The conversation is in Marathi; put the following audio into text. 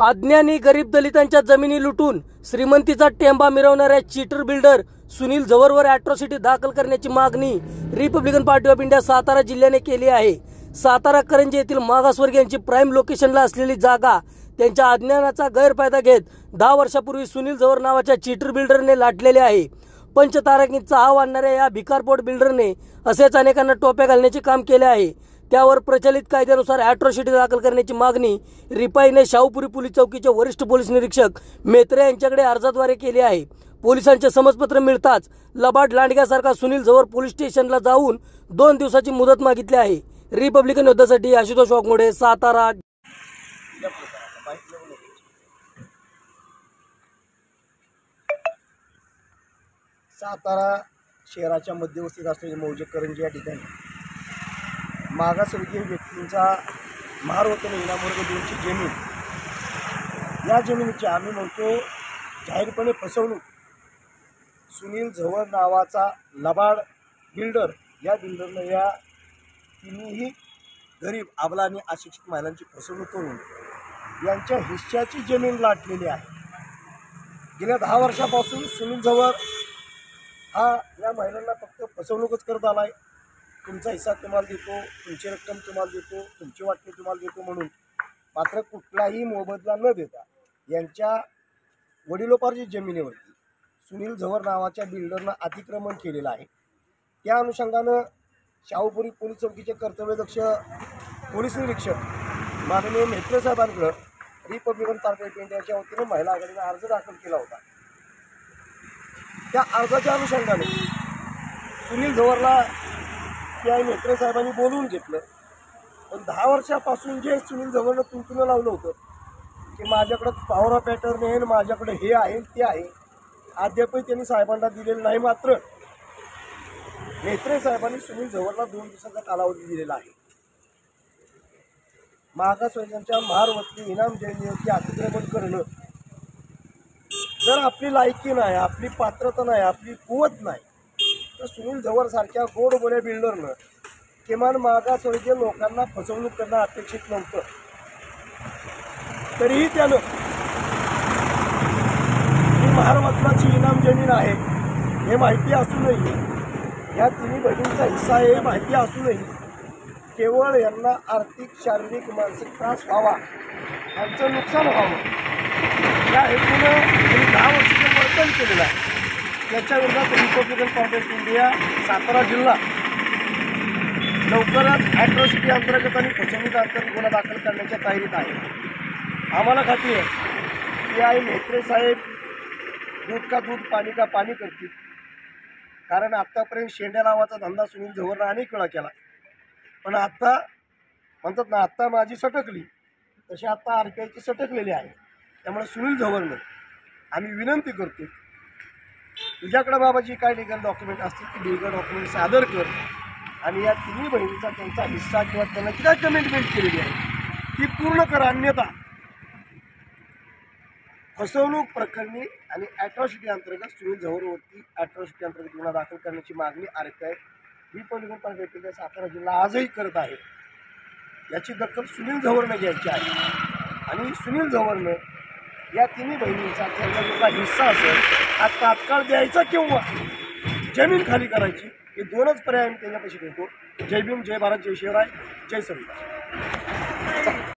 अज्ञानी गरीब दलितांच्या जमिनी लुटून श्रीमंतीचा टेंबा मिरवणाऱ्या चीटर बिल्डर सुनील झवरवर अॅट्रॉसिटी दाखल करण्याची मागणी Republican Party of India Satara जिल्ह्याने केली आहे। सातारा करंजी येथील मागासवर्गीयांची प्राइम लोकेशनला असलेली जागा त्यांच्या अज्ञानाचा गैरफायदा घेत 10 वर्षापूर्वी सुनील झवर नावाच्या चीटर बिल्डरने लाटलेले आहे। पंचतारांकिंचा आव आणणाऱ्या या भिकारपोट बिल्डरने असेच अनेकांना टोप्या घालण्याचे काम केले आहे। त्यावर प्रचलित कायद्यानुसार अॅट्रॉसिटी दाखल करण्याची मागणी रिपाईने शाहूपुरी पोलीस चौकीचे वरिष्ठ पोलीस निरीक्षक मेत्रे यांच्याकडे अर्जाद्वारे केली आहे। पोलिसांचे समजपत्र मिळताच लबाड लांडग्यासारखा सुनील झवर पोलीस स्टेशनला जाऊन 2 दिवसाची मुदत मागितली आहे। रिपब्लिकन योद्ध्यासाठी आशुतोष वाघमोडे, सातारा। सातारा शहराच्या मध्यवस्तीत असलेले मौजे करंजी या ठिकाणी मागासवर्गीय व्यक्तींचा महारवतन इनामवर्ग 2ची जमीन, या जमिनीची आम्ही म्हणतो जाहीरपणे फसवणूक सुनील झवर नावाचा लबाड बिल्डर, या बिल्डरनं या तिन्ही गरीब, अबला आणि अशिक्षित महिलांची फसवणूक करून यांच्या हिश्श्याची जमीन लाटलेली आहे। गेल्या 10 वर्षापासून सुनील झवर हा या महिलांना फक्त फसवणूकच करत आला आहे। तुमचा हिस्सा तुम्हाला देतो, तुमची रक्कम तुम्हाला देतो, तुमची वाटणी तुम्हाला देतो म्हणून, मात्र कुठलाही मोबदला न देता यांच्या वडिलोपार्जित जमिनीवरती सुनील झवर नावाच्या बिल्डरनं अतिक्रमण केलेलं आहे। त्या अनुषंगानं शाहूपुरी पोलीस चौकीचे कर्तव्यदक्ष पोलीस निरीक्षक माननीय मेत्रे साहेबांकडे रिपब्लिकन पार्टी ऑफ इंडियाच्या वतीनं महिला आघाडीने अर्ज दाखल केला होता। त्या अर्जाच्या अनुषंगाने सुनील झवरला पीआय मेत्रे साहेबांनी बोलवून घेतलं, पण 10 वर्षापासून जे सुनील झवरनं तुंतुनं लावलं होतं की माझ्याकडं पॉवर ऑफ पॅटर्न आहे, माझ्याकडे हे आहे ते आहे, अद्यापही त्यांनी साहेबांना दिलेलं नाही। मात्र मेत्रे साहेबांनी सुनील झवरला 2 दिवसाचा कालावधी दिलेला आहे। मागासवर्गीयांच्या महारवतनी इनाम जमिनीवरती अतिक्रमण करणं जर आपली लायकी नाही, आपली पात्रता नाही, आपली कुवत नाही, तर सुनील झवर सारख्या गोडबोल्या बिल्डरनं किमान मागासवर्गीय लोकांना फसवणूक करणं अपेक्षित नव्हतं। तरीही त्यानं ही महारवतनाची इनाम जमीन आहे हे माहिती असूनही, या तिन्ही बहिणींचा हिस्सा आहे माहिती असूनही केवळ यांना आर्थिक, शारीरिक, मानसिक त्रास व्हावा, यांचं नुकसान व्हावं या हेतूनं 10 वर्षाचं वर्तन केलेलं आहे। याच्या विरोधात Republican Party of India Satara जिल्हा लवकरच अॅट्रॉसिटी अंतर्गत आणि फसवणूक अंतर्गत गुन्हा दाखल करण्याच्या तयारीत आहे। आम्हाला खात्री आहे की आई मेत्रे साहेब दूध का दूध, पाणी का पाणी करतील, कारण आत्तापर्यंत शेंड्या नावाचा धंदा सुनील झवरनं अनेक वेळा केला, पण आत्ता म्हणतात ना, आत्ता माझी सटकली तशी आत्ता RPIची सटकलेली आहे। त्यामुळे सुनील झवरनं आम्ही विनंती करतो, तुझ्याकडे बाबा जी काय लिगल डॉक्युमेंट असतील ती लिगल डॉक्युमेंट सादर कर आणि या तिन्ही बहिणीचा त्यांचा हिस्सा किंवा त्यांना जी काय कमिटमेंट केलेली आहे ती पूर्ण कर, अन्यथा फसवणूक प्रकरणी आणि अॅट्रॉसिटी अंतर्गत सुनील झवरवरती अॅट्रॉसिटी अंतर्गत गुन्हा दाखल करण्याची मागणी RPI Republican Party of India Satara जिल्हा आजही करत आहे। याची दखल सुनील झवरनं घ्यायची आहे आणि सुनील झवरनं या तिन्ही बहिणींचा त्यांचा जो काही हिस्सा असेल हा तात्काळ द्यायचा किंवा जमीन खाली करायची, हे 2च पर्याय आम्ही त्यांच्यापाशी देतो। जय भीम, जय भारत, जय शिवराय, जय संविधान।